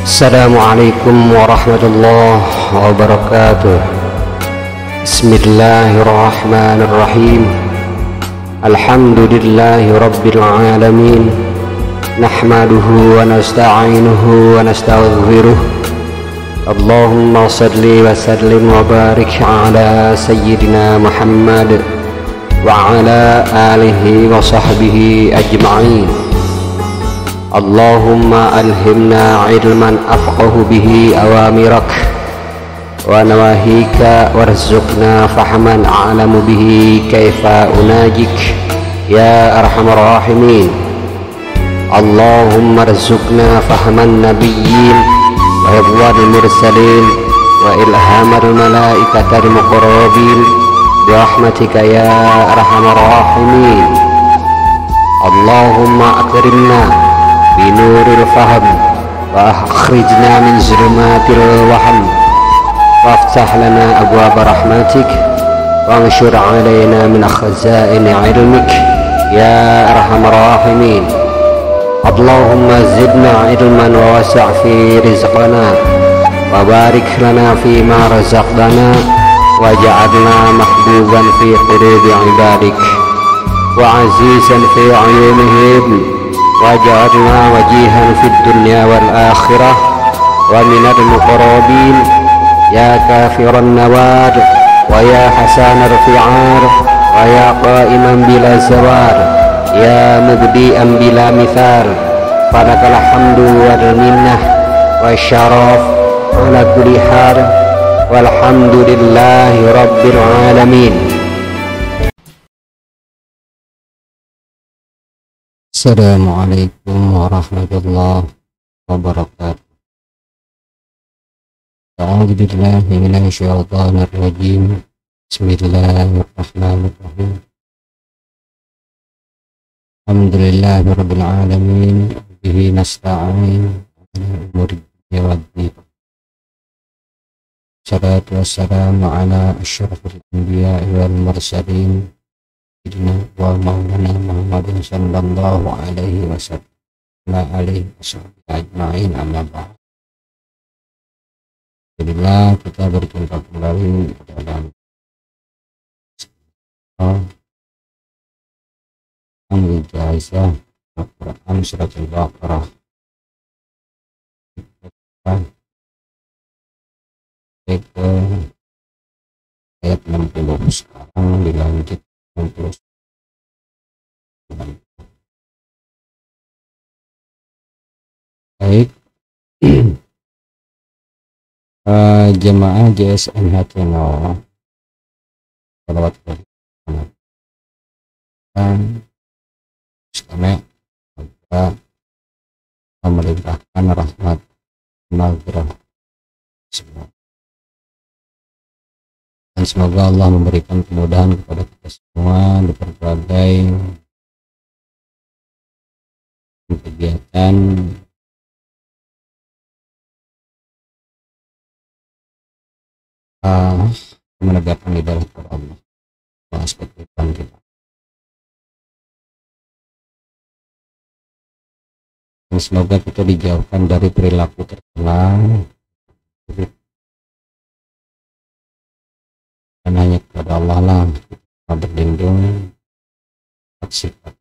Assalamualaikum warahmatullahi wabarakatuh. Bismillahirrahmanirrahim. Alhamdulillahi rabbil alamin. Nahmaduhu wa nasta'inuhu wa nastaghfiruh. Allahumma salli wa sallim wa barik ala sayyidina Muhammad wa ala alihi wa sahbihi ajma'in. Allahumma alhimna ilman afqahu bihi awamirak wa nawahika warzuqna fahman a'lamu bihi kaifa unajik ya arhamar rahimin. Allahumma arzuqna fahman nabiyyin wa hifdhal mursalin wa ilhamal malaikatil muqarrabin bi rahmatika ya arhamar rahimin. Allahumma akrimna binuril faham wa akhrijna min zulumatil waham waftah lana abwaab rahmatik wa anshur alaina min khazaini ilmik ya arhamar rahimin. Allahumma zidna ilman wa wasi' fi rizqana wa barik lana fi ma razaqtana waj'alna mahbuban fi qulubi ibadik wa azizan fi ayunihim waj'alna wajihan fid dunya wal akhirah wa minal muqarrabin ya kafiran nawad wa ya hasanal fi'ar wa ya qa'iman bila zawar ya mubdi'an bila mithal falakal hamdu wal minnah wa syaraf ala kulli hal walhamdulillahi rabbil alamin. Assalamualaikum warahmatullahi wabarakatuh. A'udzu billahi minasy syaithanir rajim. Bismillahirrahmanirrahim. Alhamdulillahirabbil alamin bihi nasta'in ala umuri dunya waddin. Shalatu wassalamu ala asyrafil anbiya'i wal mursalin wa maulana Muhammadin sallallahu alaihi wasallam wa alihi wasahbihi ajma'in, amma ba'd. Alhamdulillah, kita berjumpa kembali dalam Al-Jaizah Al-Quran Surat Al-Baqarah ke ayat 60. Sekarang dilanjut 60. Baik. Jemaah JSN Hatino salawat dan kami memerintahkan rahmat maghfirah semua, dan semoga Allah memberikan kemudahan kepada kita semua di berbagai kegiatan menegakkan ibadah kepada Allah dalam aspek kehidupan kita. Dan semoga kita dijauhkan dari perilaku tercela dan hanya kepada Allah lah kita berlindung sifat.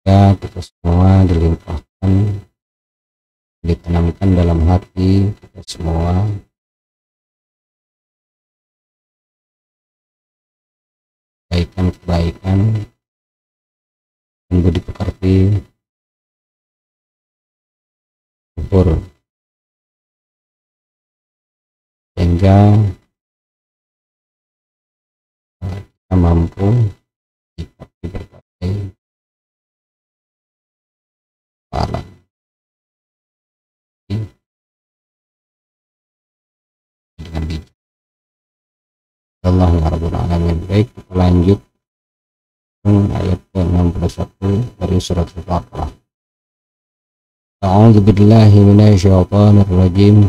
Ya, kita semua dilimpahkan, ditanamkan dalam hati kita semua kebaikan dan budi pekerti, syukur, sehingga kita mampu menyikapi berbagai alam. Allah ya Rabbul Alamin. Baik, kita lanjut ayat ke-61 dari surat Al-Baqarah. A'udzu billahi minasy syaithanir rajim.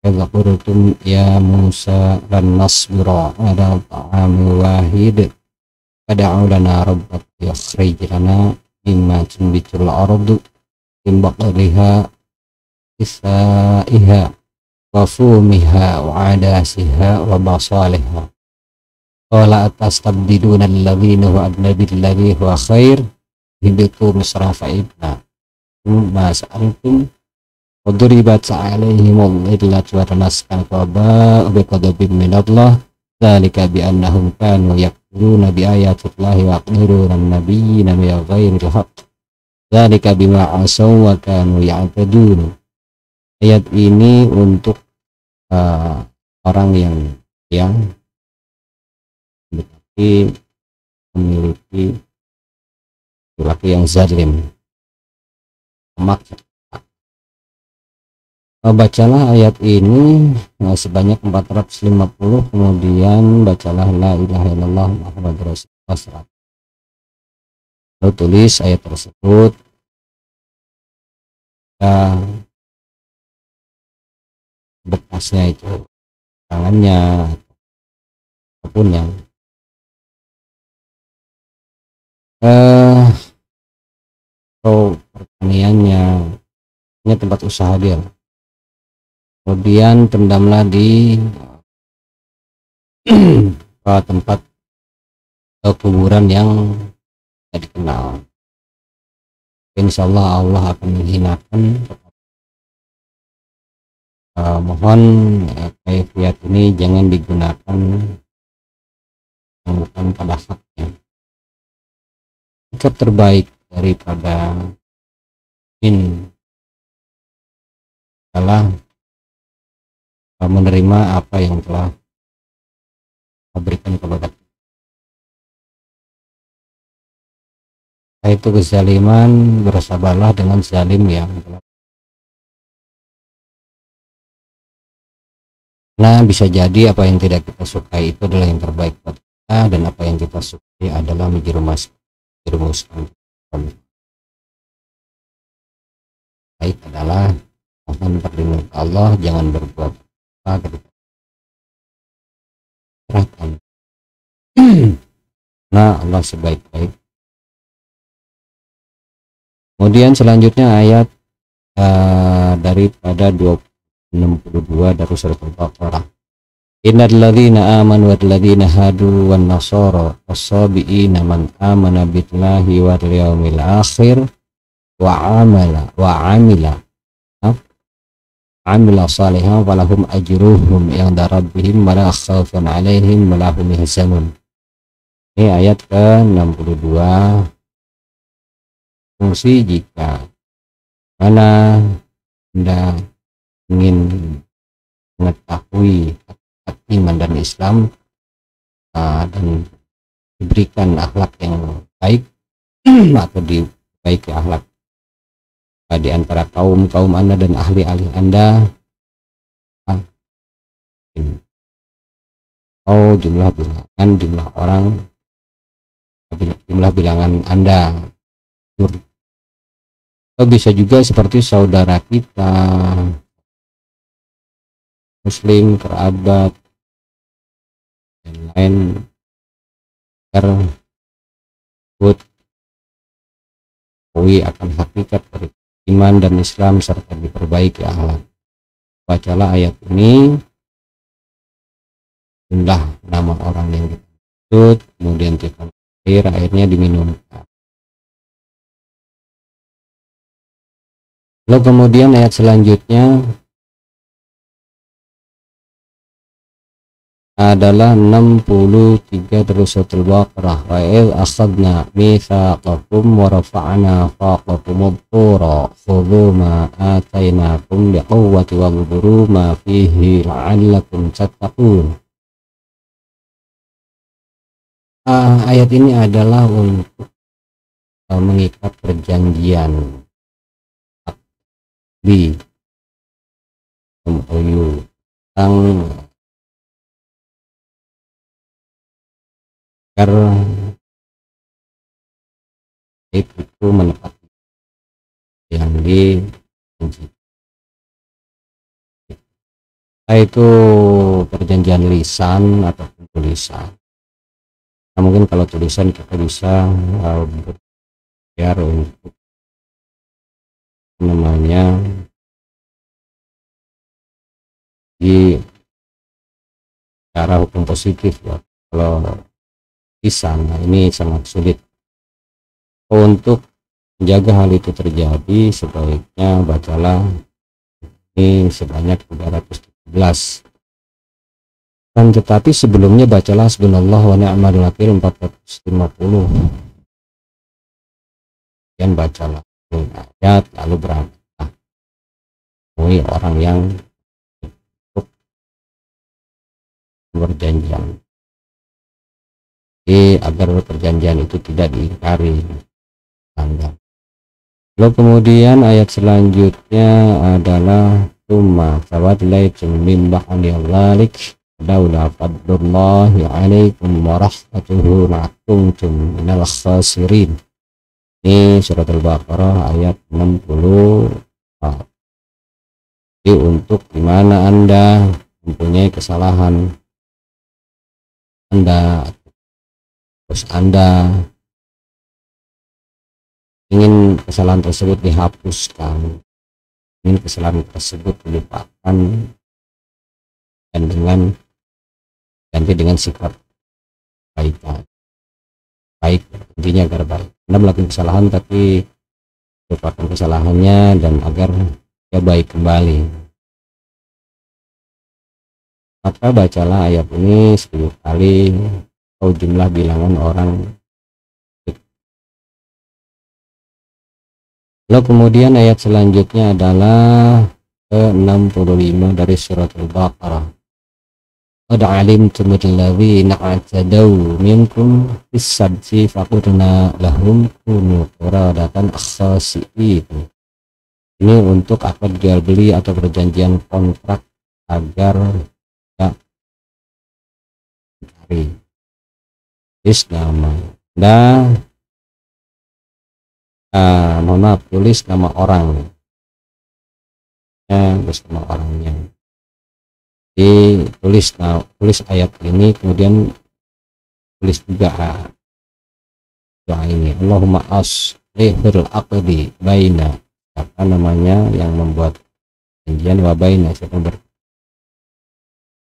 Idz qultum ya Musa lan nasbira ala ta'amin wahid fad'u lana rabbaka yukhrij lana mimma tunbitul ardu min baqliha kisaiha wa fumiha wa adasiha wa basaliha. Qala atastabdiluna alladhina huwa adna billadhi huwa khair hibitu misra fa'ibna ma sa'altum wa duribat alaihimul illatu wa tanaskal qaba biqadabin minallah dzalika bi annahum kanu yakfuruna bi ayatillahi wa yaqdiruna an-nabiyyina bi ghairil haqq dzalika bima asaw wa kanu ya'tadun. Ayat ini untuk orang yang memiliki laki yang zalim. Maka bacalah ayat ini sebanyak 450, kemudian bacalah la ilaha illallah Muhammadur Rasulullah. Lalu tulis ayat tersebut bekasnya itu tangannya apapun yang atau pertaniannya, tempat usaha dia. Kemudian pendamlah di tempat kuburan yang tidak dikenal. Insya Allah Allah akan menghinakan. Mohon kaifiat ini jangan digunakan yang bukan pada haknya. Sikap terbaik daripada adalah menerima apa yang telah diberikan kepada kita. Itu kezaliman, bersabarlah dengan zalim yang telah. Nah, bisa jadi apa yang tidak kita sukai itu adalah yang terbaik buat kita, dan apa yang kita sukai adalah menjerumuskan. Baik adalah mohon perlindungan Allah, jangan berbuat apa serahkan. Nah, Allah sebaik-baik. Kemudian selanjutnya ayat daripada 62 dari surat Al-Baqarah. Innal ladzina amanu wal ladzina hadu wan nasara was-sabiina man amana billahi wal yawmil akhir wa amila salihan falahum ajruhum inda rabbihim wa la khaufun 'alaihim wa la hum yahzanun. Ini ayat ke-62. Fungsi jika mana Anda ingin mengetahui iman dan Islam dan diberikan akhlak yang baik atau dibaiki akhlak di antara kaum Anda dan ahli-ahli Anda, jumlah orang, jumlah bilangan Anda. Atau bisa juga seperti saudara kita muslim, kerabat dan lain, tersebut mengetahui akan hakikat dari iman dan Islam serta diperbaiki akhlak. Bacalah ayat ini, jumlah nama orang yang disebut, kemudian kita airnya diminumkan. Lalu kemudian ayat selanjutnya adalah 63 terus surat Al-Baqarah. Wa idz akhadna mitsaqakum wa rafa'na fawqakumut thura khudhu ma atainakum biquwwati wadhkuru ma fihi la'allakum tattaqun. Ayat ini adalah untuk mengikat perjanjian di MOU tentang agar itu menepati yang dijanjikan. Itu perjanjian lisan ataupun tulisan. Nah, mungkin kalau tulisan kita bisa biar untuk namanya di cara hukum positif ya. Kalau pisang, nah ini sangat sulit. Untuk menjaga hal itu terjadi, sebaiknya bacalah ini sebanyak 313. Dan tetapi sebelumnya bacalah hasbunallah wa ni'mal wakil 450. Dan bacalah ayat lalu berangkat orang yang berjanjian, agar perjanjian itu tidak diingkari. Lalu kemudian ayat selanjutnya adalah summa tawallaytum min ba'di dzalik laula fadlullahi 'alaikum wa rahmatuhu ma kuntum minal khasirin. Ini surat Al-Baqarah ayat 64. Jadi untuk dimana Anda mempunyai kesalahan, terus Anda ingin kesalahan tersebut dihapuskan, ingin kesalahan tersebut dilupakan, dan ganti dengan sikap baik, intinya agar baik. Anda melakukan kesalahan tapi lupakan kesalahannya dan agar dia baik kembali, maka bacalah ayat ini 10 kali atau jumlah bilangan orang. Lalu kemudian ayat selanjutnya adalah ke-65 dari surat Al-Baqarah. Qad alimtum alladzina i'tadaw minkum fis-sabti faqulna lahum kunu qiradatan khasi'in. Ini untuk akad jual beli atau perjanjian kontrak agar tidak tulis nama mohon maaf, tulis nama orang bersama orangnya. Tulis ayat ini, kemudian tulis juga doa ini, Allahumma aslihil aqdi baina, apa namanya yang membuat perjanjian, wa baina, siapa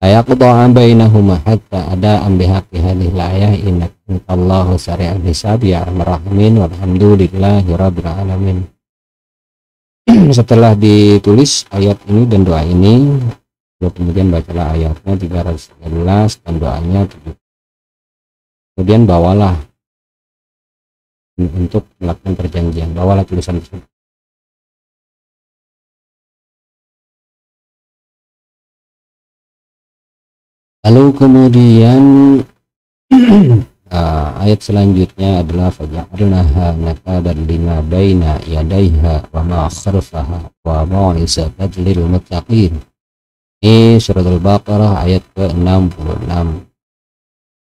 ayaqda'a bainahuma hatta ada bihaqi hadhihi al-ayah innakallahu sari'ul hisab ya arhamar rahimin walhamdulillahi rabbil alamin. Setelah ditulis ayat ini dan doa ini, kemudian bacalah ayatnya 311 dan doanya 7. Kemudian bawalah untuk melakukan perjanjian, bawalah tulisan tersebut. Lalu kemudian ayat selanjutnya adalah faja'alnaha nakadan lima baina yadaiha wa ma khalfaha wa mau'izatan lil muttaqin. Ini surat Al-Baqarah ayat ke-66.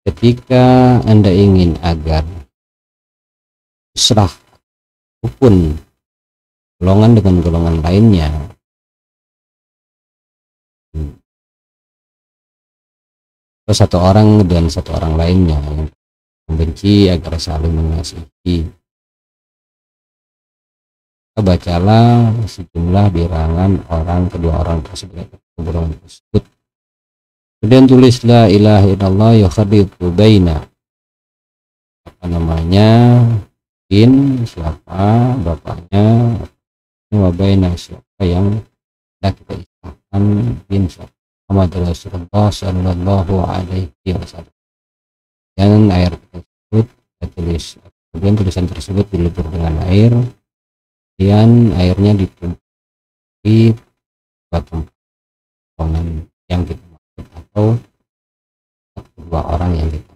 Ketika Anda ingin agar serah rukun golongan dengan golongan lainnya atau satu orang dan satu orang lainnya yang membenci agar saling mengasihi, bacalah sejumlah bilangan orang kedua orang tersebut. Kemudian tulis la ilaha illallah yukhaditu baina, apa namanya, siapa bapaknya, wa baina, siapa yang kita istilahkan siapa, Muhammad Rasulullah sallallahu alaihi wasallam. Dan air tersebut tulis, kemudian tulisan tersebut dilebur dengan air, kemudian airnya ditumpuk di batu yang kita maksud atau kedua orang yang kita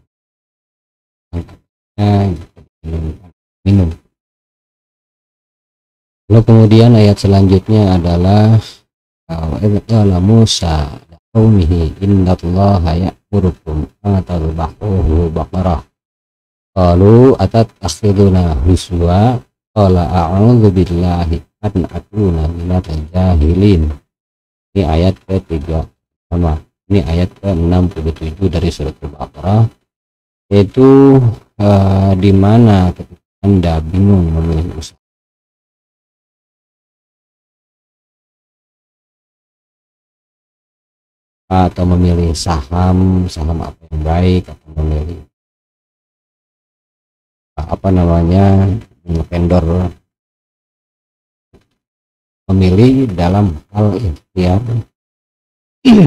minum. Lalu kemudian ayat selanjutnya adalah wa Musa qaumihi innallaha ya'murukum an tadhbahu baqarah qalu atattakhiduna huzwa qala a'udzu billahi an akuna minal jahilin. Ini ayat ke-3 sama, ini ayat ke-67 dari surat Al-Baqarah, yaitu di mana ketika Anda bingung memilih usaha atau memilih saham apa yang baik, atau memilih apa namanya vendor, memilih dalam hal ikhtiar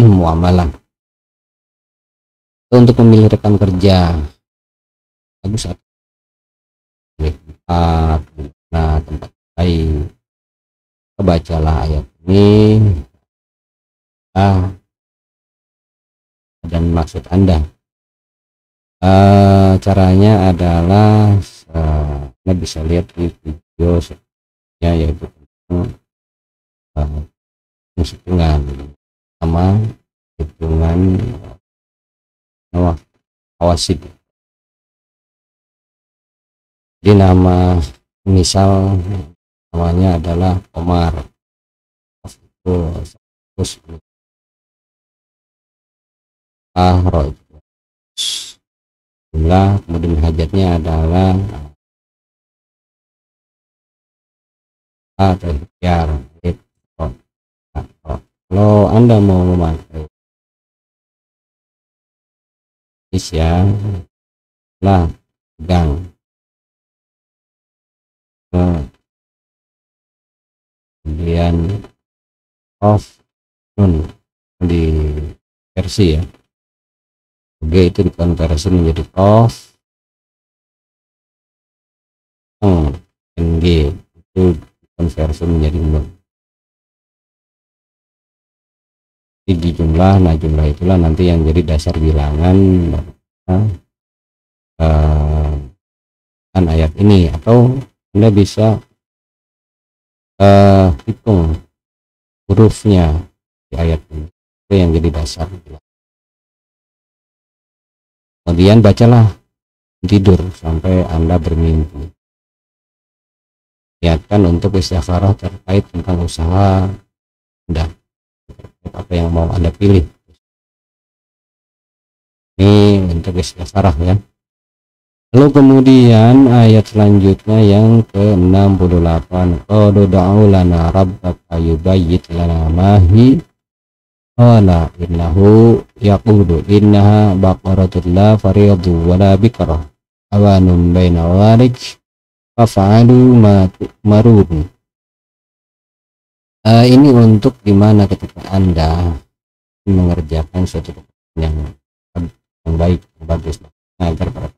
muamalah. Untuk memilih rekan kerja bagus atau tempat baik, bacalah ayat ini dan maksud Anda. Caranya adalah Anda bisa lihat di video sebelumnya, yaitu hitungan sama hitungan awasid. Jadi nama misal namanya adalah Omar, terus jumlah, kemudian hajatnya adalah atau ikhtiar. Kalau Anda mau memakai ya lah pegang, kemudian off nun di versi ya, G itu dikonversi menjadi off, NG itu dikonversi menjadi nun. Di jumlah, nah jumlah itulah nanti yang jadi dasar bilangan kan ayat ini, atau Anda bisa hitung hurufnya di ayat ini, itu yang jadi dasar. Kemudian bacalah tidur sampai Anda bermimpi. Niatkan untuk istikharah terkait tentang usaha Anda, apa yang mau Anda pilih. Ini untuk istikharah ya. Lalu kemudian ayat selanjutnya yang ke-68, qad da'u lana rabbaka yubayyit lana ma hi qala innahu yaqulu innaha baqaratun la fariyadu wala bikrah awanum baina dhalik faf'alu ma tu'marun. Ini untuk dimana ketika Anda mengerjakan suatu yang baik, yang bagus, agar para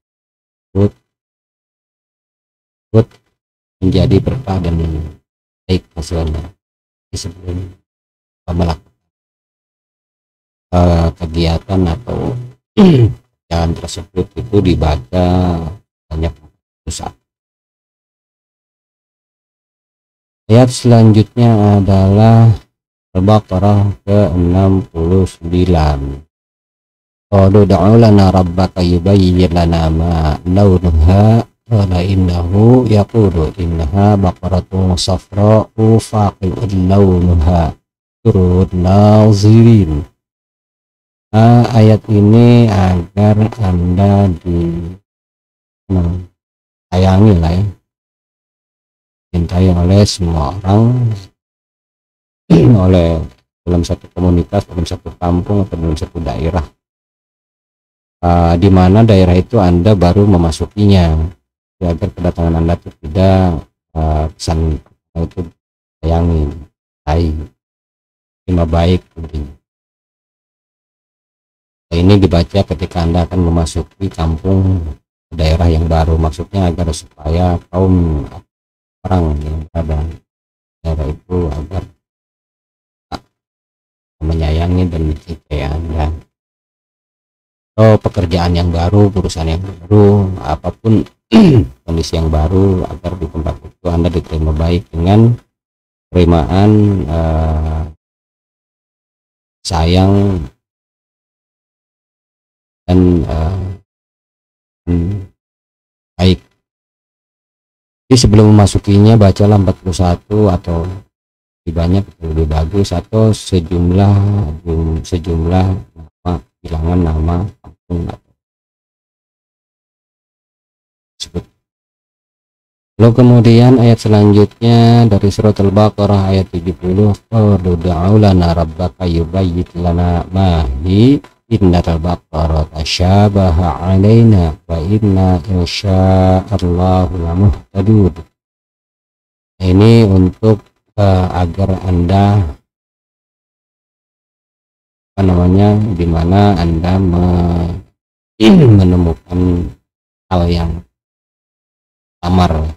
menjadi berkah dan baik hasilnya sebelum melakukan kegiatan atau jalan tersebut itu dibaca banyak pusat. Ayat selanjutnya adalah Al-Baqarah ke-69. Qalu da'u lana rabbaka yubayyin lana ma launuha qala innahu yaqulu innaha baqaratun safra'u faqi'un launuha turun nazirin. Ayat ini agar Anda sayangi lah ya, cintai oleh semua orang, oleh dalam satu komunitas, dalam satu kampung, atau dalam satu daerah, di mana daerah itu Anda baru memasukinya, ya, agar kedatangan Anda itu tidak pesan itu sayangi, terima baik intinya. Ini dibaca ketika Anda akan memasuki kampung, daerah yang baru, maksudnya agar supaya kaum orang yang berada di daerah itu agar menyayangi dan mencintai Anda. Pekerjaan yang baru, perusahaan yang baru, apapun kondisi yang baru, agar di tempat itu Anda diterima baik dengan penerimaan sayang dan baik. Jadi sebelum memasukinya bacalah 41 atau lebih banyak lebih bagus, atau sejumlah nama, bilangan nama kampung atau sebut Lalu kemudian ayat selanjutnya dari surat Al-Baqarah ayat 70, qalu ud'u lana rabbaka yubayyit lana ma hi innal baqara tasyabaha 'alaina wa inna insyaallahu lamuhtadun. Ini untuk agar Anda dimana Anda menemukan hal yang samar,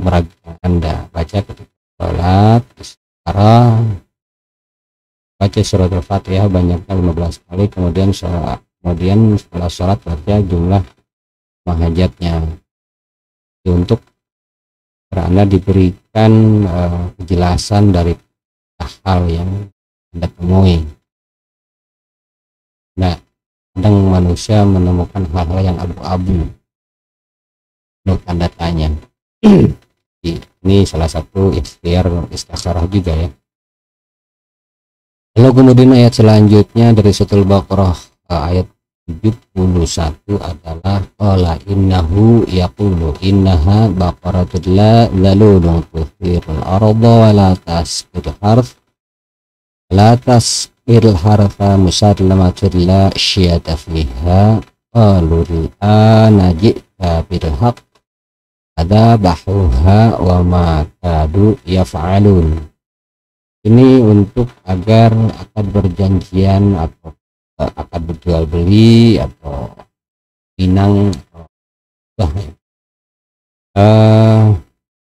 meragukan Anda baca ketika sholat istiqarah, baca surat Al-Fatihah banyaknya 15 kali, kemudian setelah sholat baca jumlah hajatnya, untuk Anda diberikan kejelasan dari hal yang Anda temui. Nah, kadang manusia menemukan hal-hal yang abu-abu, penuh tanda tanya. Ini salah satu ikhtiar istikharah juga ya. Lalu kemudian ayat selanjutnya dari surat Al-Baqarah ayat 71 adalah qala innahu yaqulu innaha baqaratun la zalulun tuthirul arda wa la tasqil harfa musallamatun la syiyata fiha qalu ana ji'ta bil haqq adabahuha wa ma kadu yaf'alun. Ini untuk agar akan berjanjian atau akan berjual beli atau pinang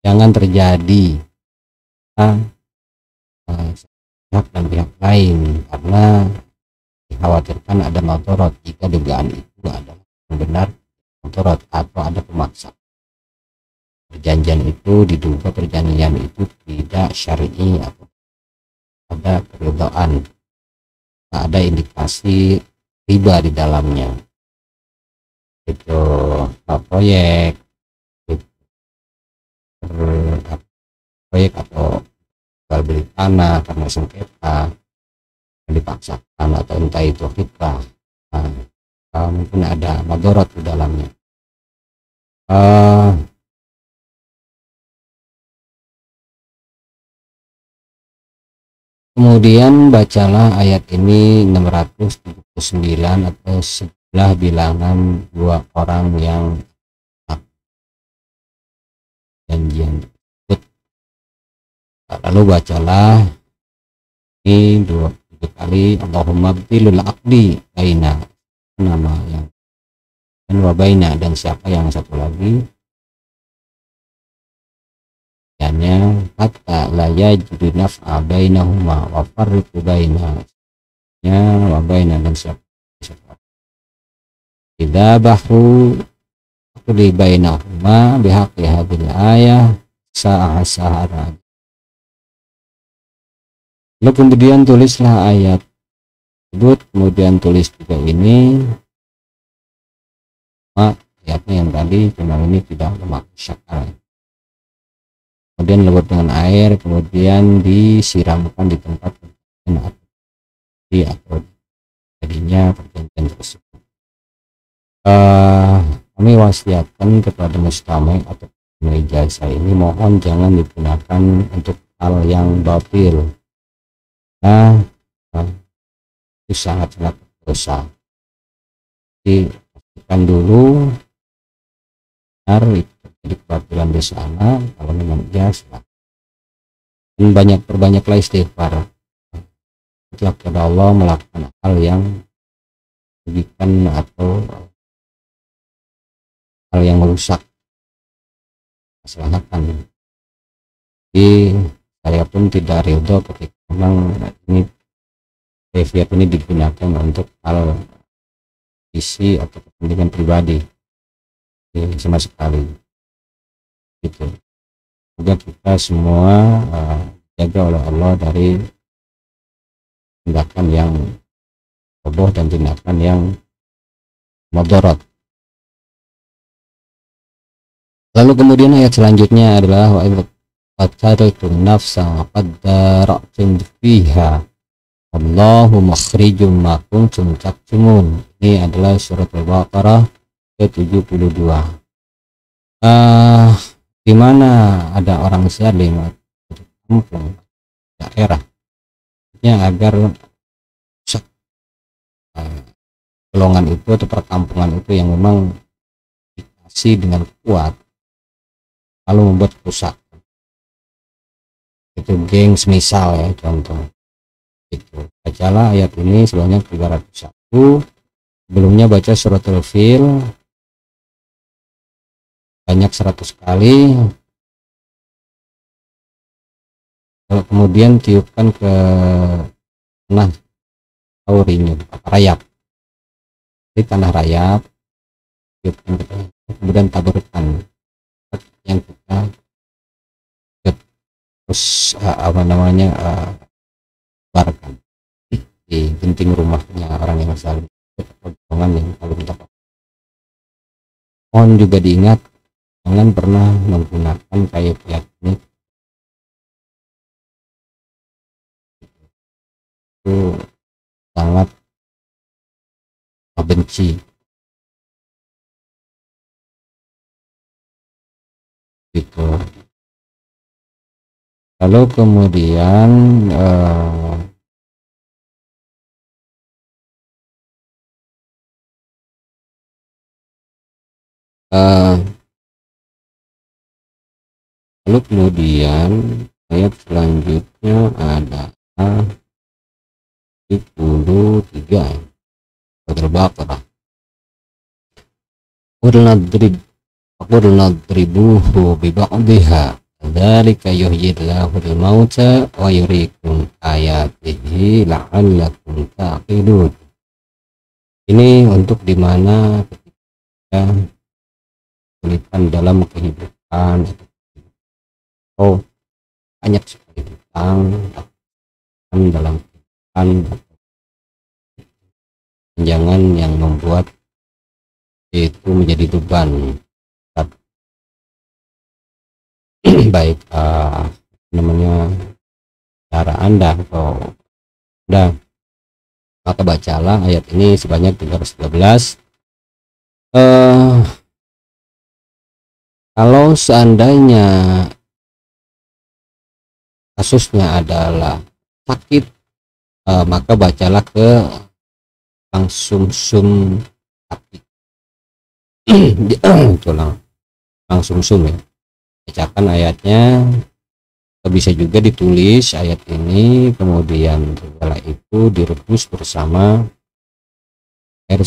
jangan terjadi pihak dan pihak lain, karena dikhawatirkan ada madarat jika dugaan itu adalah benar madarat atau ada pemaksaan. Perjanjian itu diduga perjanjian itu tidak syar'i atau ada keridhaan, ada indikasi riba di dalamnya, itu proyek atau jual beli tanah karena sengketa dipaksakan, atau entah itu hibah, mungkin ada madarat di dalamnya. Kemudian bacalah ayat ini 679 atau sebelah bilangan dua orang yang janjian tersebut. Lalu bacalah ini 2 kali Allahumma btilul aqdi baina, nama yang dan wabaina, dan siapa yang satu lagi hanya hatta la yajidu naf'a bainahuma wa farriqu bainahuma wa baina, dan siapa idza bahu quli bainahuma bihaqqi hadhihi ayah sa'ah. Lalu kemudian tulislah ayat tersebut, kemudian tulis juga ini ayatnya yang tadi, cuma ini tidak memakai syakal. Kemudian lembut dengan air, kemudian disiramkan di tempat perjanjian atau jadinya perjanjian tersebut. Kami wasiatkan kepada mustami' atau pemilik jasa ini, mohon jangan digunakan untuk hal yang batil. Itu sangat-sangat dosa. Dipastikan dulu benar itu terjadi kebatilan di sana. Kalau memang jasa, dan perbanyaklah istighfar setelah kepada Allah melakukan hal yang merugikan atau hal yang merusak keselamatan. Jadi saya pun tidak ridho ketika memang ini caveat ini digunakan untuk hal isi atau kepentingan pribadi sama sekali gitu. Semoga kita semua jaga oleh Allah dari tindakan yang bodoh dan tindakan yang mudarat. Lalu kemudian ayat selanjutnya adalah wa idh qataltum nafsan qaddaratum fiha Allahu makhrijum ma kuntum taktumun. Ini adalah surat Al-Baqarah ke-72. eh di mana ada orang zalim atau kampung daerah yang agar golongan itu atau perkampungan itu yang memang dikasih dengan kuat lalu membuat kerusakan, itu geng semisal ya contoh itu. Bacalah ayat ini sebanyak 301. Sebelumnya baca suratul fil banyak 100 kali, kemudian tiupkan ke tanah taurinya rayap di tanah rayap, tiupkan ke tanah, kemudian taburkan yang kita terus apa namanya barkan di genting rumahnya orang yang saling perjuangan yang kalau minta. Mohon juga diingat jangan pernah menggunakan kayu yakni itu sangat membenci gitu. Lalu kemudian ayat selanjutnya adalah 73 Al-Baqarah. Qul nadribuhu bi ba'dihha dzalika yuhyillahu al-mauta wa yuriikum ayatihi la'allakum ta'qilun. Ini untuk dimana ketika kesulitan dalam kehidupan banyak sekali hutang dalam kehidupan, jangan yang membuat itu menjadi beban baik namanya cara Anda atau Anda, maka bacalah ayat ini sebanyak 313. Kalau seandainya kasusnya adalah sakit, maka bacalah ke langsung sakit tulang langsung ya, bacakan ayatnya. Bisa juga ditulis ayat ini kemudian setelah itu direbus bersama air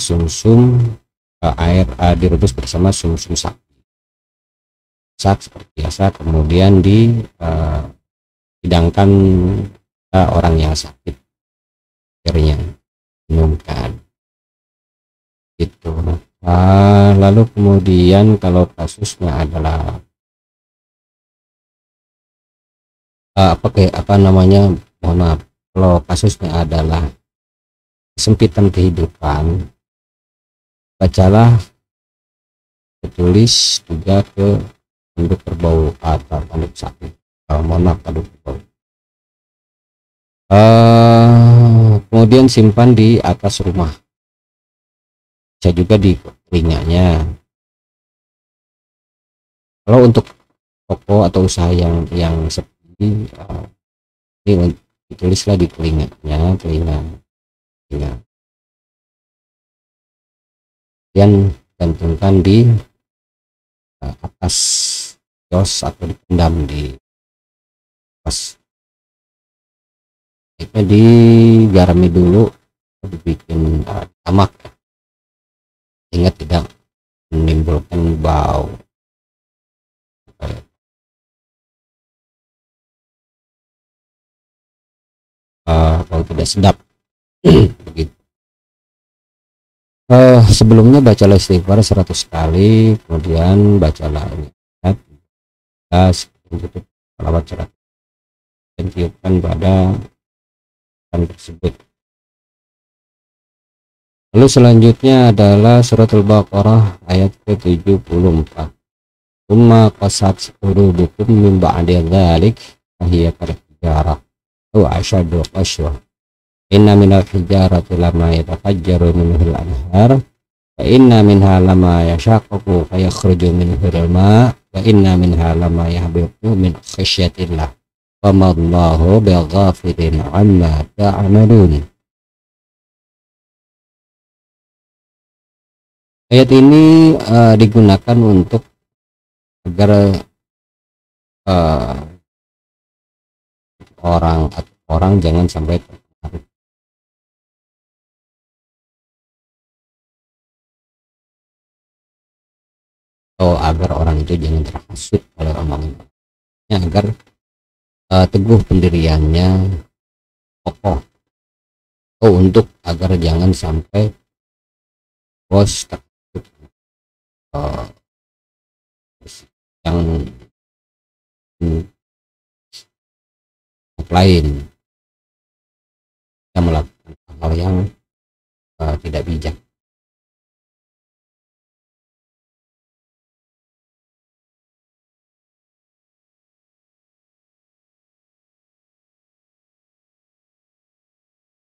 direbus bersama sumsum sakit seperti biasa, kemudian dihidangkan orang yang sakit akhirnya minumkan itu. Lalu kemudian kalau kasusnya adalah mohon maaf, kalau kasusnya adalah kesempitan kehidupan, bacalah tertulis juga ke tanduk berbau atau tanduk sakit, mohon maaf, tanduk berbau. Kemudian simpan di atas rumah, bisa juga di telinganya. Kalau untuk toko atau usaha yang sepi, ini ditulislah di telinganya, kemudian gantungkan di atas kios atau dipendam di atas, itu digarami dulu, dibikin tamak, ingat tidak menimbulkan bau. Kalau tidak sedap begitu. Sebelumnya bacalah istighfar 100 kali, kemudian bacalah ayat salawat dan tiupkan pada tersebut. Lalu selanjutnya adalah surat Al-Baqarah ayat ke-74. Umma qasat qulubukum min ba'di dzalik fahiya kal-hijarah wa ashadu qaswa. Inna minal hijarati lama yatafajjaru minhul anhar Fa inna minha lama yashaqqaqu fa yakhruju minhu al-ma' wa inna minha lama yahbitu min khasyatillah wa ma Allahu bighafilin 'amma ta'malun. Ayat ini digunakan untuk agar orang jangan sampai terpengaruh atau agar orang itu jangan terhasut oleh omongannya, agar teguh pendiriannya, kokoh, untuk agar jangan sampai bos terhasut yang lain yang melakukan hal yang tidak bijak.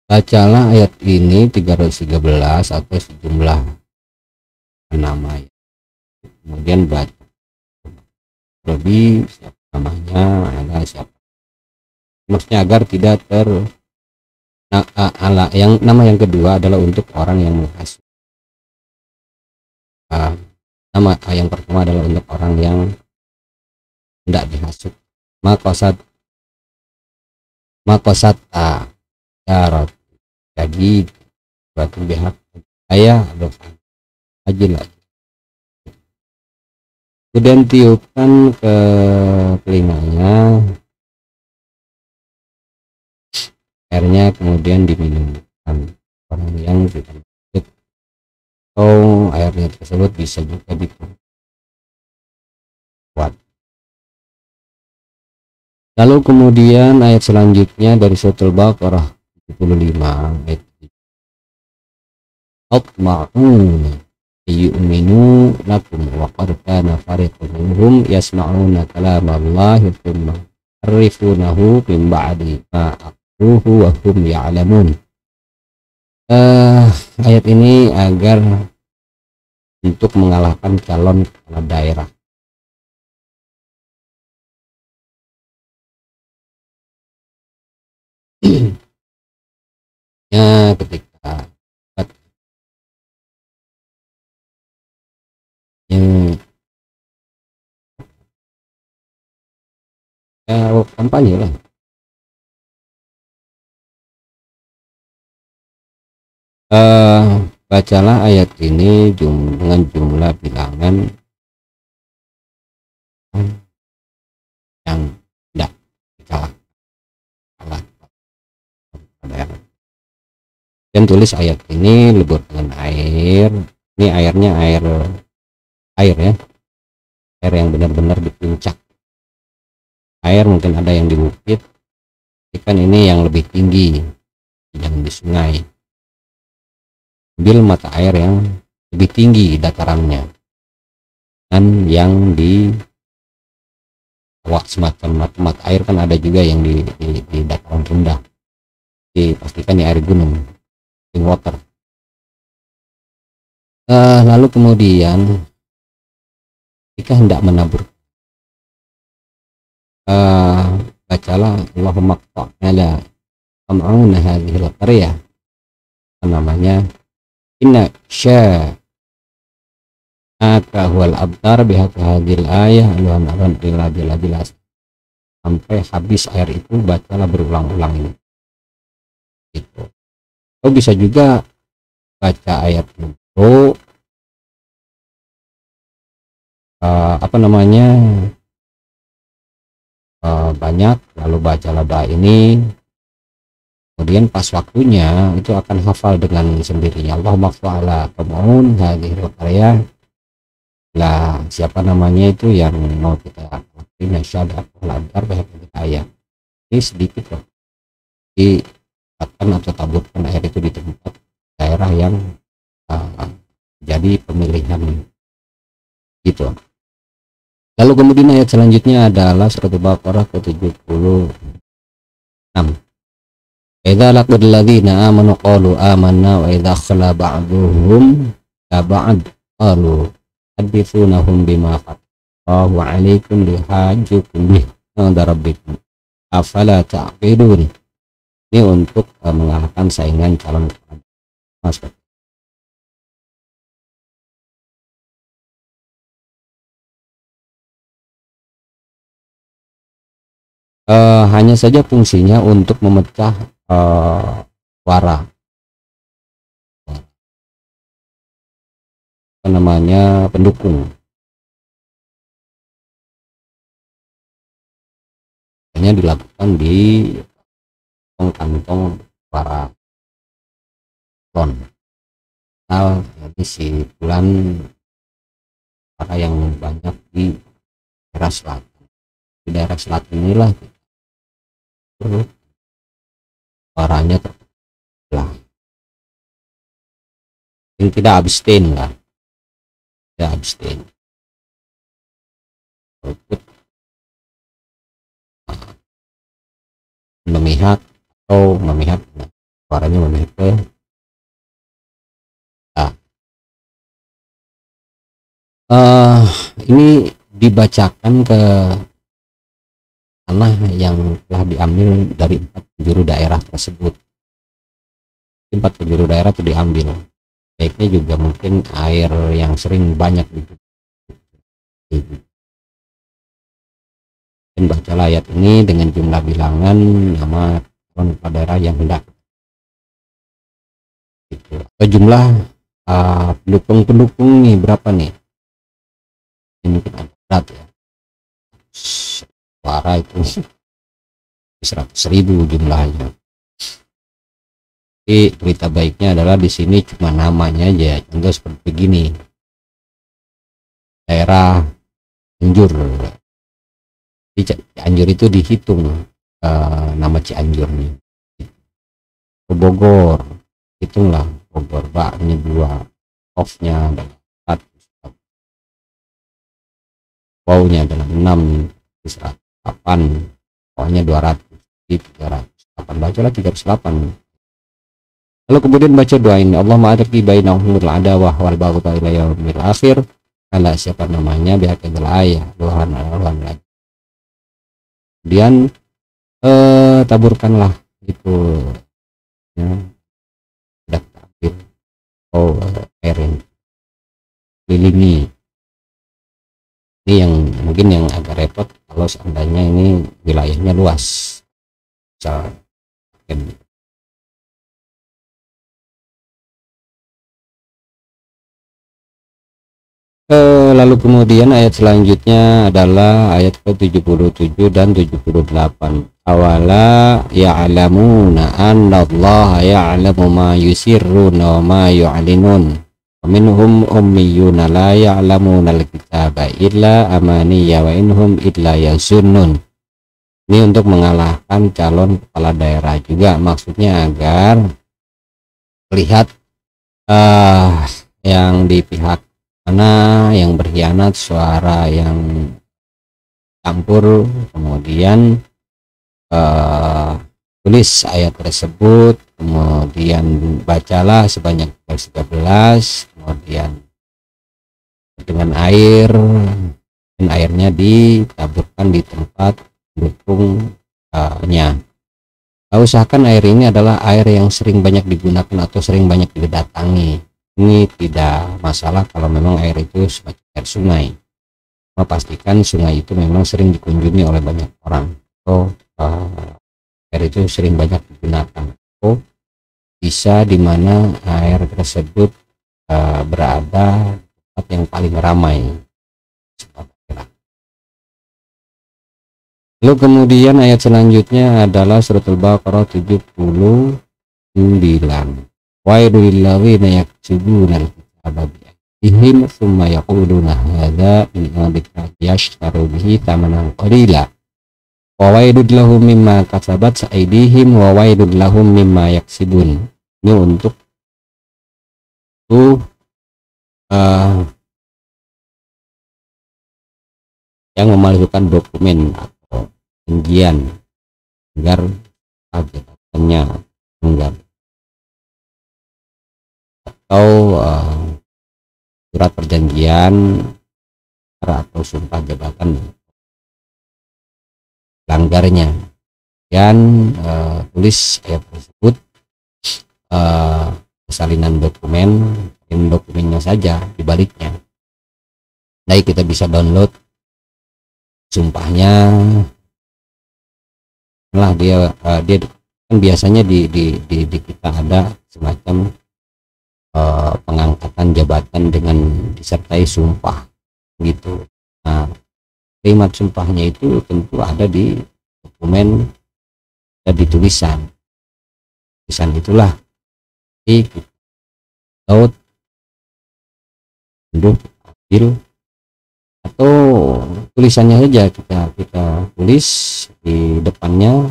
Bacalah ayat ini 313 atau sejumlah nama, kemudian baca lebih siapa namanya, ada siapa, maksudnya agar tidak yang nama yang kedua adalah untuk orang yang menghasut. Nama yang pertama adalah untuk orang yang tidak dihasut. Makosat darat, jadi suatu pihak ayah haji lagi, kemudian tiupkan ke telinganya, airnya kemudian diminumkan orang yang tidak masuk, atau airnya tersebut bisa juga dibuat. Lalu kemudian ayat selanjutnya dari surat Al-Baqarah 75 ayat Atma'un yu'minu lakum wa qad kana fariqun minhum yasma'una kalamallahi thumma yuharrifunahu min ba'di ma aqruhu wa hum ya'lamun. Ayat ini agar untuk mengalahkan calon kepala daerah. Ya, ketika yang kampanye lah, bacalah ayat ini dengan jumlah bilangan yang tidak kalah. Dan tulis ayat ini lebur dengan air. Ini airnya air ya, air yang benar-benar di puncak. Air mungkin ada yang di bukit, ikan ini yang lebih tinggi, yang di sungai. Ambil mata air yang lebih tinggi datarannya, dan yang di semacam mata air kan ada juga yang di dataran rendah. Dipastikan di air gunung, water. Lalu kemudian jika hendak menabur, bacalah Allahumma qta'ala am'una hadhil qaryah, namanya inna sya'aka huwal abtar bihaq hadhil ayah aluhan jelas sampai habis air itu. Bacalah berulang-ulang ini gitu. Atau bisa juga baca ayat itu banyak, lalu bacalah doa ini, kemudian pas waktunya itu akan hafal dengan sendirinya. Allahumma fa'ala qam'un hadhil qaryah, lah siapa namanya itu yang mau kita lakuin, syahadat lantar ayat ini sedikit loh, akan atau taburkan air itu di tempat daerah yang jadi pemilihan gitu. Lalu kemudian ayat selanjutnya adalah surat Al-Baqarah ke-76. Idza laqul ladzina amanu qalu amanna wa idza khala ba'duhum la ba'd qalu haditsunahum bima fatahu alaikum lihajjukum bih inda rabbikum afala ta'qilun. Ini untuk mengalahkan saingan calon kepala daerah. Hanya saja fungsinya untuk memecah suara apa namanya pendukung, hanya dilakukan di kantong para calon. Nah, jadi si bulan para yang banyak di daerah selatan. Di daerah selatan inilah suaranya terbelah. Yang tidak abstain lah, tidak abstain. Memihak atau memihak, suaranya memihak ke ini dibacakan ke tanah yang telah diambil dari 4 penjuru daerah tersebut. 4 penjuru daerah itu diambil, baiknya juga mungkin air yang sering banyak dan bacalah ayat ini dengan jumlah bilangan nama calon kepala daerah yang hendak gitu. Jumlah pendukung nih berapa nih, ini kita berat ya, suara itu 100.000 jumlahnya. Jadi berita baiknya adalah di sini cuma namanya aja, contoh seperti begini, daerah Cianjur. Di Cianjur itu dihitung nama Cianjurnya. Bogor, hitunglah Bogor, baknya 2, off-nya adalah 4, wow-nya adalah 6, 108, pokoknya 200, 308, bacalah 308. Lalu kemudian baca doa ini, Allah ma'adaki bainahumul adawah wal baghdha ila yaumil akhir. Ala siapa namanya bihaqil ayah Tuhan lagi. Kemudian taburkanlah itu ya, sudah ambil air yang kelilingi. Ini yang mungkin yang agak repot kalau seandainya ini wilayahnya luas, misal lalu kemudian ayat selanjutnya adalah ayat ke-77 dan 78. Awala ya'lamuna annallaha ya'lamu ma yusirruna wa ma yu'linun. Minhum ummiyuna la ya'lamuna al-kitaba illa amaniya wa inhum illa yazunnun. Ini untuk mengalahkan calon kepala daerah juga, maksudnya agar lihat yang di pihak mana yang berkhianat, suara yang campur, kemudian tulis ayat tersebut, kemudian bacalah sebanyak 13, kemudian dengan air, dan airnya ditaburkan di tempat pendukungnya. Usahakan air ini adalah air yang sering banyak digunakan atau sering banyak didatangi. Ini tidak masalah kalau memang air itu sebagai air sungai. Pastikan sungai itu memang sering dikunjungi oleh banyak orang, atau air itu sering banyak digunakan, atau bisa di mana air tersebut berada tempat yang paling ramai. Lalu kemudian ayat selanjutnya adalah surat Al-Baqarah 79. Wailul lil ladzina yaktubuna al-kitaba bi'aydihim tsumma yaquluna hadza min indika yashtaru bihi thamanan qalila wa wailul lahum mimma kasabat aydihim wa wailul lahum mimma yaksibun. Ini untuk yang memalsukan dokumen atau perjanjian agar jabatannya enggak, atau surat perjanjian atau sumpah jabatan langgarnya, dan tulis ayat tersebut, salinan dokumennya saja di baliknya. Nah, kita bisa download sumpahnya. Lah dia kan biasanya di kita ada semacam pengangkatan jabatan dengan disertai sumpah gitu. Nah, kalimat sumpahnya itu tentu ada di dokumen dan di tulisan itulah di download untuk ambil, atau tulisannya saja kita tulis di depannya,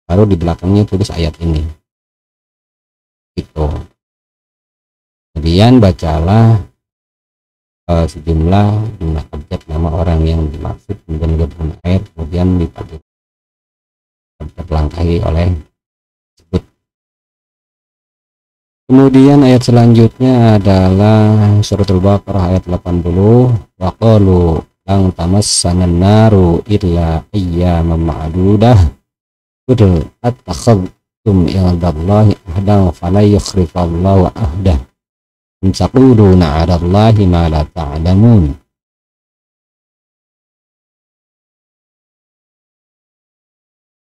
baru di belakangnya tulis ayat ini gitu. Kemudian bacalah sejumlah jumlah abjad nama orang yang dimaksud, kemudian gabungan ayat, kemudian dipakai terlangkahi oleh tersebut. Kemudian ayat selanjutnya adalah surat Al-Baqarah ayat 80. Wa qalu lang tamassanan naru illa ayyaman ma'dudah qul attakhadtum indallahi ahdan fala yukhlifallahu ahdah in taquluna 'ala Allahi ma la ta'lamun.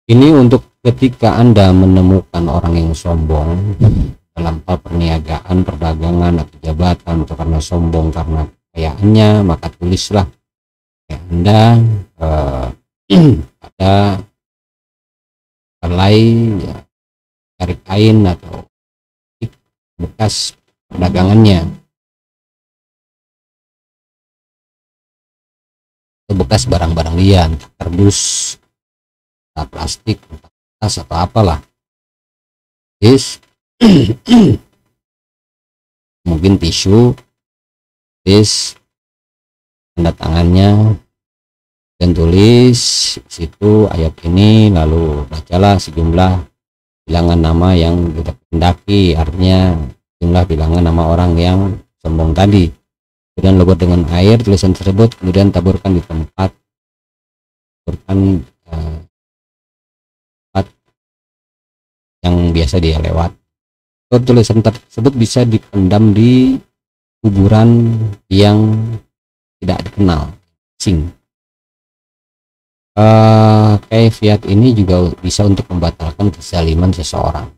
Ini untuk ketika Anda menemukan orang yang sombong dalam hal perniagaan, perdagangan, atau jabatan, atau karena sombong karena kekayaannya, maka tulislah ya, Anda ada helai ya, tarik kain atau bekas perdagangannya, atau bekas barang-barang liar, kardus, plastik, tas, atau apalah, mungkin tisu, tanda tangannya, dan tulis situ ayat ini, lalu bacalah sejumlah bilangan nama yang tidak kendaki, artinya jumlah bilangan nama orang yang sombong tadi. Kemudian logot dengan air tulisan tersebut, kemudian taburkan di tempat yang biasa dia lewat. Tulisan tersebut bisa dipendam di kuburan yang tidak dikenal, asing. Kaifiat ini juga bisa untuk membatalkan kezaliman seseorang.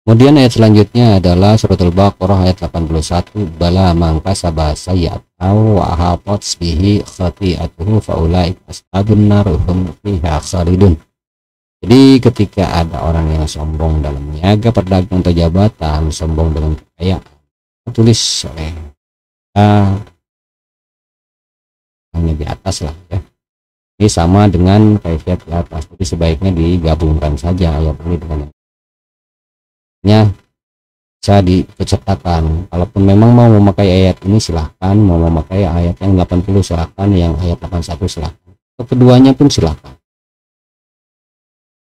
Kemudian ayat selanjutnya adalah surat Al-Baqarah ayat 81. Bala man kasaba sayyi'atan wa ahatat bihi khati'atuhu fa ulaika ashabun nar hum fiha khalidun. Jadi ketika ada orang yang sombong dalam niaga, perdagangan, atau jabatan, sombong dengan kekayaan, tulis oleh hanya di atas lah ya. Ini sama dengan kaifiat di atas, jadi sebaiknya digabungkan saja ayat ini dengan yang bisa dipesertakan. Kalaupun memang mau memakai ayat ini silahkan, mau memakai ayat yang 80 silahkan, yang ayat 81 silahkan, keduanya pun silahkan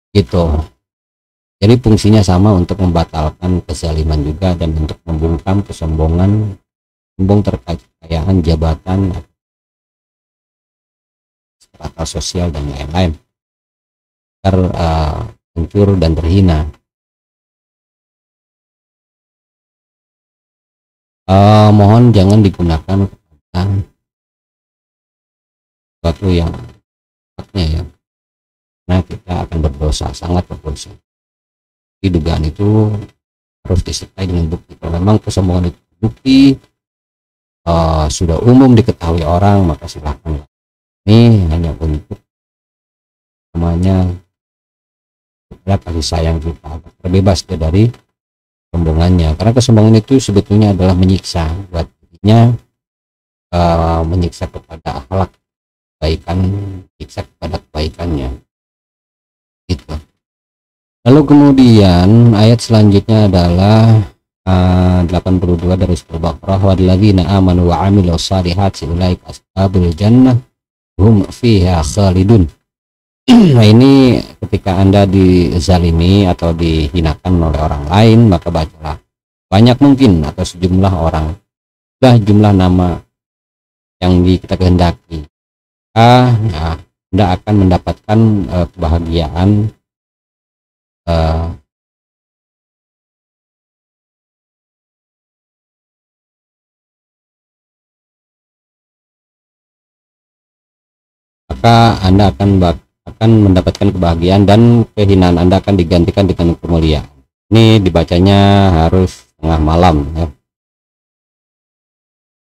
gitu. Jadi fungsinya sama, untuk membatalkan kezaliman juga, dan untuk membungkam kesombongan, sombong terkait kekayaan, jabatan, strata sosial, dan lain-lain, agar hancur dan terhina. Mohon jangan digunakan sesuatu yang haknya ya, karena kita akan berdosa, sangat berdosa. Di dugaan itu harus disertai dengan bukti. Kalau memang kesombongan itu bukti sudah umum diketahui orang, maka silahkan. Ini hanya untuk namanya kasih sayang kita, terbebas dari kesombongannya, karena kesombongan itu sebetulnya adalah menyiksa buat dirinya, menyiksa kepada akhlak kebaikan, menyiksa kepada kebaikannya gitu. Lalu kemudian ayat selanjutnya adalah 82 dari surah Baqarah, walladzina amanu wa amilus shalihati ulaika ashabul jannah hum fiha khalidun. Nah, ini ketika Anda dizalimi atau dihinakan oleh orang lain, maka bacalah banyak mungkin atau sejumlah orang, jumlah nama yang kita kehendaki, ya, Anda akan mendapatkan kebahagiaan, maka Anda akan mendapatkan kebahagiaan dan kehinaan Anda akan digantikan dengan kemuliaan. Ini dibacanya harus tengah malam ya.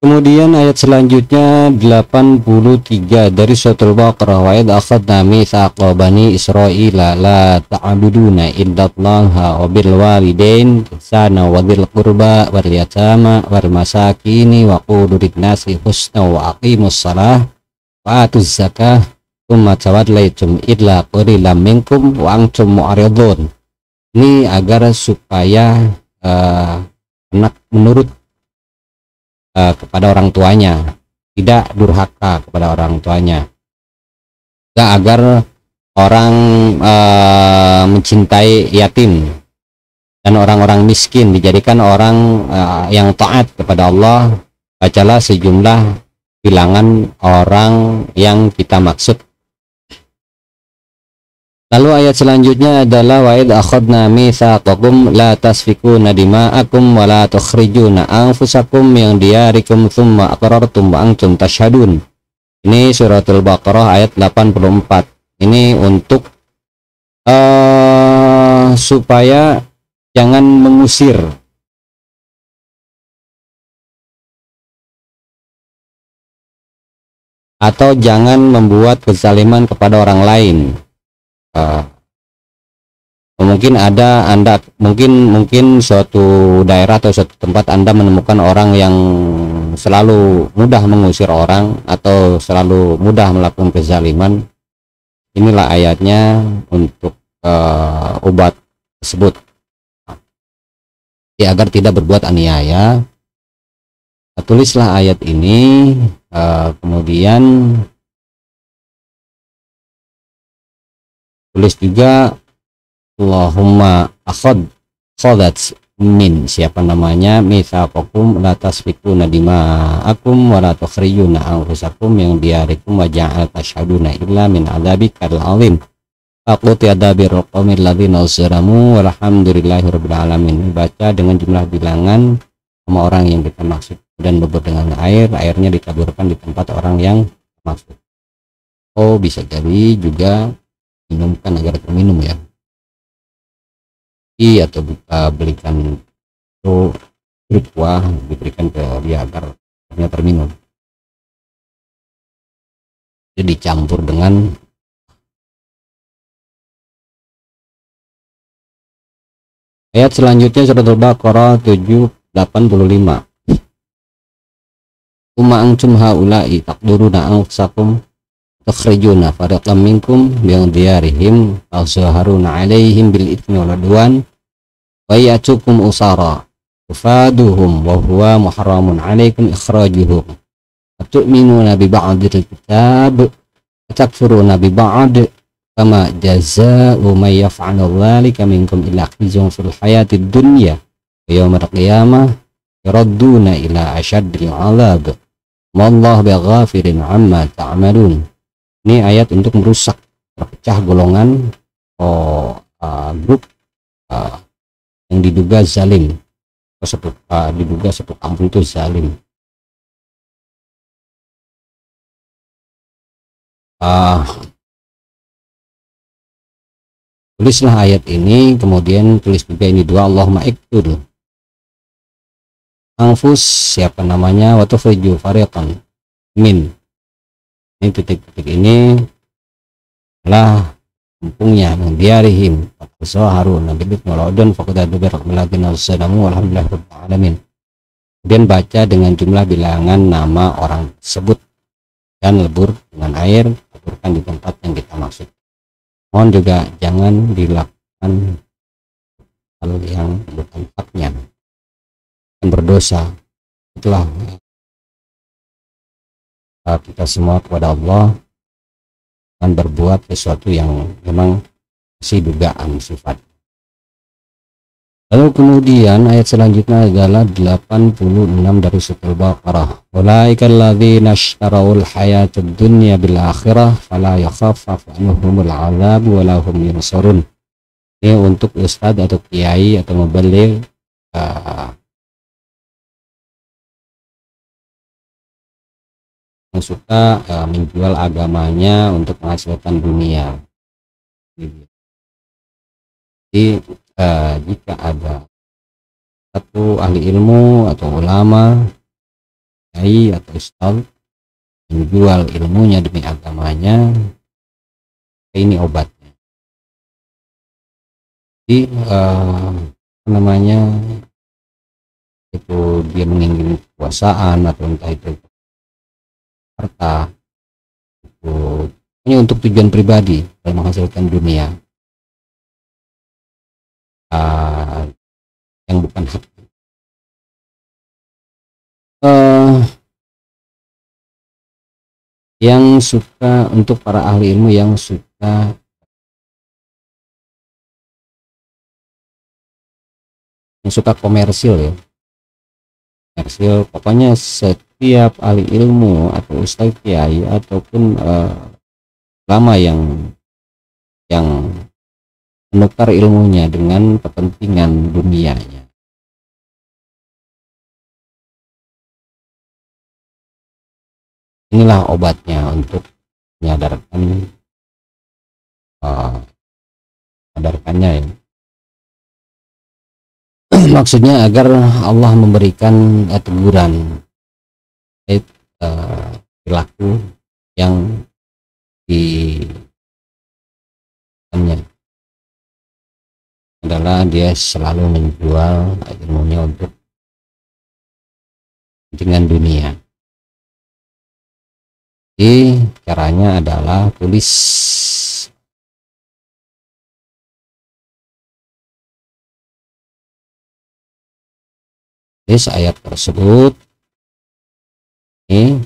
Kemudian ayat selanjutnya 83 dari suratul Baqarah, wa id akhadna mitsaqa bani Israila la ta'buduna illallaha wa bil walidain ihsana wa dzil qurba wal yatama wal masakini wa qulu lin-nasi husna wa aqimus shalah wa atuz zakah tsumma tawallaitum illa qalilan minkum wa antum mu'ridun. Ini agar supaya anak menurut kepada orang tuanya, tidak durhaka kepada orang tuanya, agar orang mencintai yatim dan orang-orang miskin dijadikan orang yang taat kepada Allah. Bacalah sejumlah bilangan orang yang kita maksud. Lalu ayat selanjutnya adalah wa id akhadna mitsaqakum la tasfikuna dima'akum wa la tukhrijuna anfusakum min diyarikum tsumma aqrartum wa antum tashhadun. Ini suratul Baqarah ayat 84. Ini untuk supaya jangan mengusir atau jangan membuat kezaliman kepada orang lain. Mungkin mungkin suatu daerah atau suatu tempat Anda menemukan orang yang selalu mudah mengusir orang atau selalu mudah melakukan kezaliman. Inilah ayatnya untuk obat tersebut, agar tidak berbuat aniaya. Tulislah ayat ini, kemudian tulis juga Allahumma akhadat min, siapa namanya, mitsaqakum la tasfikuna dima'akum wa la tukhrijuna anfusakum min diyarikum wa ja'al tashhaduna illa min adzabikal azim aquti adabir qawmil ladzina usramu walhamdulillahi rabbil alamin. Baca dengan jumlah bilangan sama orang yang kita maksud dan bubur dengan airnya ditaburkan di tempat orang yang maksud. Bisa jadi juga minumkan agar terminum ya, atau belikan fruit buah diberikan ke dia agar terminum. Jadi dicampur dengan ayat selanjutnya surat Al-Baqarah 785. Umma antum haula'i taqduruna anfusakum tukhrijuna fariqam minkum min diyarihim azharuna 'alaihim bil itsmi wal 'udwan wa ya'tukum usara tufaduhum wa huwa muharramun 'alaikum ikhrajuhum tu'minuna bi ba'dil kitab takfuruna bi ba'd fama jazaa'u may yaf'alu dzalika minkum illa khizyun fil hayatid dunya wa yawmal qiyamah yuradduna ila asyaddil 'adzab wallahu bighafirin 'amma ta'malun. Ini ayat untuk merusak, terpecah golongan grup yang diduga zalim, diduga satu kampung itu zalim. Tulislah ayat ini, kemudian tulis juga ini doa Allahumma iktul anfus, siapa namanya, wa tufriju fariqan min. Ini titik-titik ini lah kampungnya mendiarihim harun nabi maladun faqad balakin assalamu alhamdulillah rabbil alamin. Kemudian baca dengan jumlah bilangan nama orang tersebut dan lebur dengan air, leburkan di tempat yang kita maksud. Mohon juga jangan dilakukan hal yang bukan haknya dan berdosa. Itulah kita semua kepada Allah dan berbuat sesuatu yang memang masih dugaan sifat. Lalu kemudian ayat selanjutnya adalah 86 dari surat Al-Baqarah. Ulaika alladzina ishtarawul hayatad dunya bil akhirah fala yakhaffafu anhumul 'adzab wa la hum yunsarun. Ini untuk ustadz atau kiai atau mubaligh yang suka menjual agamanya untuk menghasilkan dunia. Jadi jika ada satu ahli ilmu atau ulama, kiai atau ustadz menjual ilmunya demi agamanya, ini obatnya. Jadi namanya itu dia menginginkan kekuasaan atau entah itu harta, itu hanya untuk tujuan pribadi dalam menghasilkan dunia yang bukan hak. Yang suka, untuk para ahli ilmu yang suka komersil ya, komersil, pokoknya setiap ahli ilmu atau ustadz kiai ataupun ulama yang menukar ilmunya dengan kepentingan dunianya, inilah obatnya untuk menyadarkannya ya. Maksudnya agar Allah memberikan teguran perilaku yang adalah dia selalu menjual ilmunya untuk kepentingan dunia. Jadi caranya adalah tulis ayat tersebut. Ini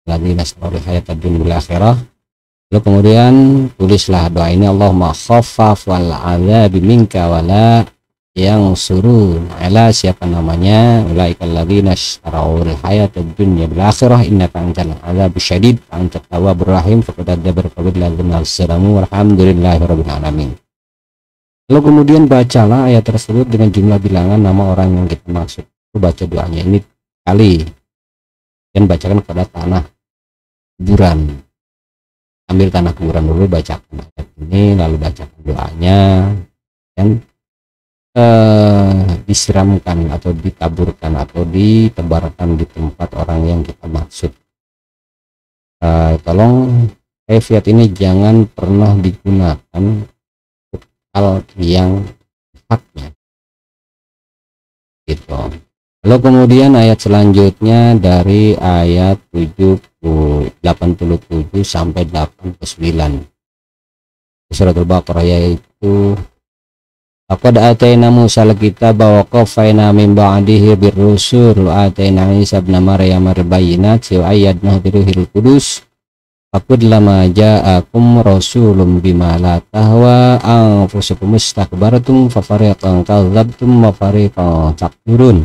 lagi nasrul hayatad dunya bil akhirah. Lalu kemudian tulislah doa ini, Allahumma khaffaf wal 'adzabi minka wala yang suruh ala, siapa namanya, ulaikal ladzina ishtarawul hayatad dunya bil akhirah innaka antal adzabus syadid antat tawwabur rahim faqad adabar qabil ladzina assalamu walhamdulillahirabbil alamin. Lalu kemudian bacalah ayat tersebut dengan jumlah bilangan nama orang yang kita maksud. Baca doanya ini kali dan bacakan pada tanah kuburan. Ambil tanah kuburan dulu, bacakan ayat ini, lalu bacakan doanya dan disiramkan atau ditaburkan atau ditebarkan di tempat orang yang kita maksud. Tolong kaifiat ini jangan pernah digunakan untuk hal yang haknya gitu. Lalu kemudian ayat selanjutnya dari ayat 87 sampai 89 surat Al-Baqarah, yaitu laqad atayna Musa al-kitaba wa qaffayna min ba'dihi bir-rusul wa atayna Isa ibn Maryam al-bayyinati wa ayyadnahu bi ruhil qudus faqad lama ja'akum rasulun bima la tahwa anfusukum istakbartum fa fariqan kadzdzabtum wa fariqan takfurun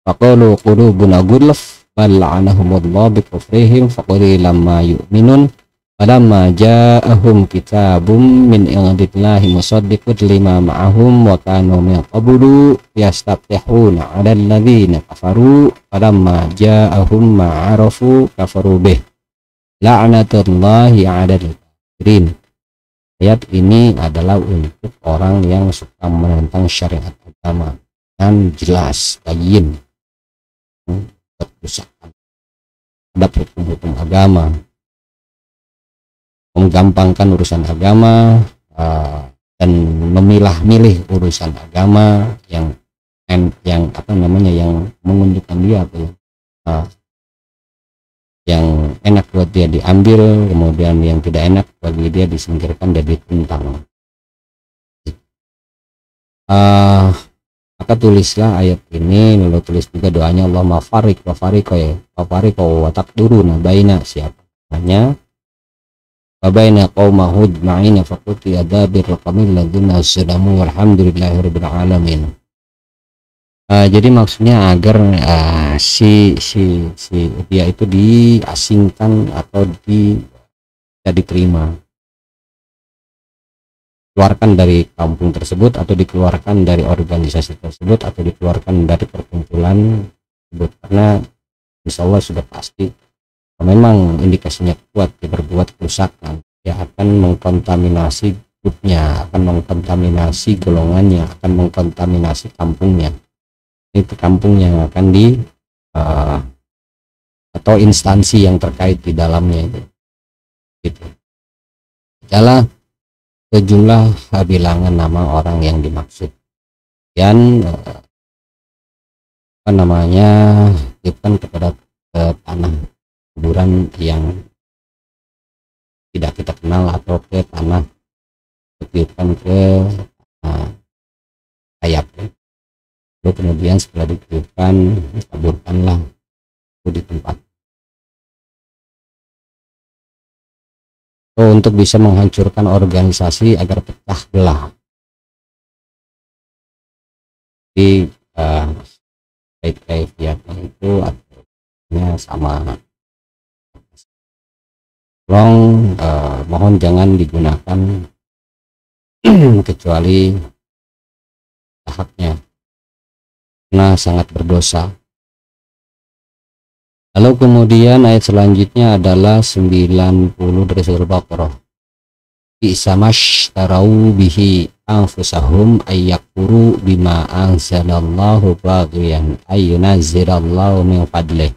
faqalu qulubuna ghulf bal la'anahumullahu bi kufrihim faqalilan ma yu'minun falamma ja'ahum kitabum min indillahi musaddiqun lima ma'ahum wa kanu min qablu yastaftihuna 'alal ladzina kafaru falamma ja'ahum ma'arafu kafaru bih la'natullahi 'alal kafirin. Ayat ini adalah untuk orang yang suka menentang syariat agama dan jelas bayin berkerusakan terhadap hukum-hukum agama, menggampangkan urusan agama dan memilah-milih urusan agama yang mengunjukkan dia yang enak buat dia diambil, kemudian yang tidak enak bagi dia disingkirkan dan ditentang. Maka tulislah ayat ini, lalu tulis juga doanya, Allahumma farik wa fariko ya wa fariko wa taqduruna baina, siapa namanya, wa baina qaumahud ma'ina faquti adabir qamil ladzina assalamu walhamdulillahirabbil alamin. Jadi maksudnya agar si dia itu diasingkan atau tidak diterima, dikeluarkan dari kampung tersebut, atau dikeluarkan dari organisasi tersebut, atau dikeluarkan dari perkumpulan tersebut, karena insya Allah sudah pasti memang indikasinya kuat, dia berbuat kerusakan, dia akan mengkontaminasi grupnya, akan mengkontaminasi golongannya, akan mengkontaminasi kampungnya. Itu kampung yang akan atau instansi yang terkait di dalamnya itu gitu. Adalah sejumlah bilangan nama orang yang dimaksud, dan bukan kepada tanah kuburan yang tidak kita kenal, atau ke tanah ditiupkan ke sayap. Lalu kemudian setelah ditiupkan, taburkanlah itu di tempat. Untuk bisa menghancurkan organisasi agar pecah belah. Di kaifiatnya itu artinya sama. Tolong mohon jangan digunakan kecuali haknya, karena sangat berdosa. Lalu kemudian ayat selanjutnya adalah 90 dari surah Baqarah. Bi'samash tarau bihi anfusahum ayyakuru bima anzalallahu baghyan ayyunazzirallahu min fadlih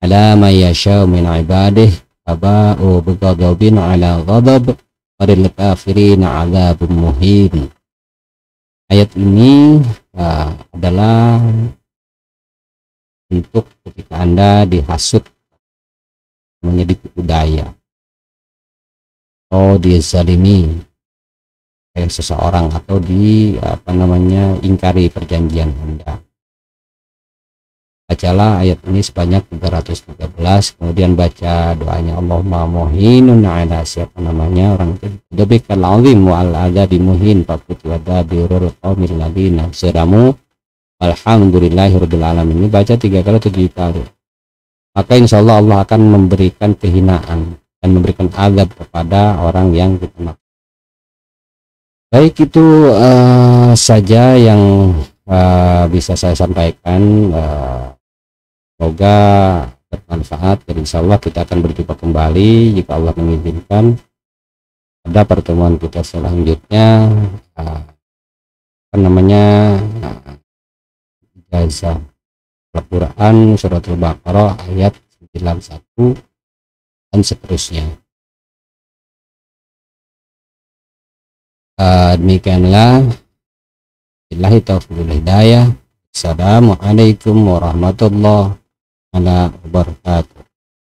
ala may yasha'u min ibadihi faba'u bighadabin ala ghadab walil kafirin 'adzabun muhin. Ayat ini adalah untuk ketika Anda dihasut, namanya ditipu daya, atau dizalimi oleh seseorang, atau ingkari perjanjian Anda. Bacalah ayat ini sebanyak 313, kemudian baca doanya Allahumma muhinun ala siapa namanya orang itu dabikal azim wa al adabi muhin fakut wada birul qaumil ladina siramu alhamdulillahirabbil alamin. Ini baca 3 kali 7 kali, maka insya Allah Allah akan memberikan kehinaan dan memberikan azab kepada orang yang kita maksud. Baik, itu saja yang bisa saya sampaikan. Semoga bermanfaat, dan insya Allah kita akan berjumpa kembali jika Allah mengizinkan pada pertemuan kita selanjutnya. Ijazah Al-Quran surat Al-Baqarah ayat 91 dan seterusnya. Demikianlah, billahi taufiq wal hidayah. Assalamualaikum warahmatullahi wabarakatuh.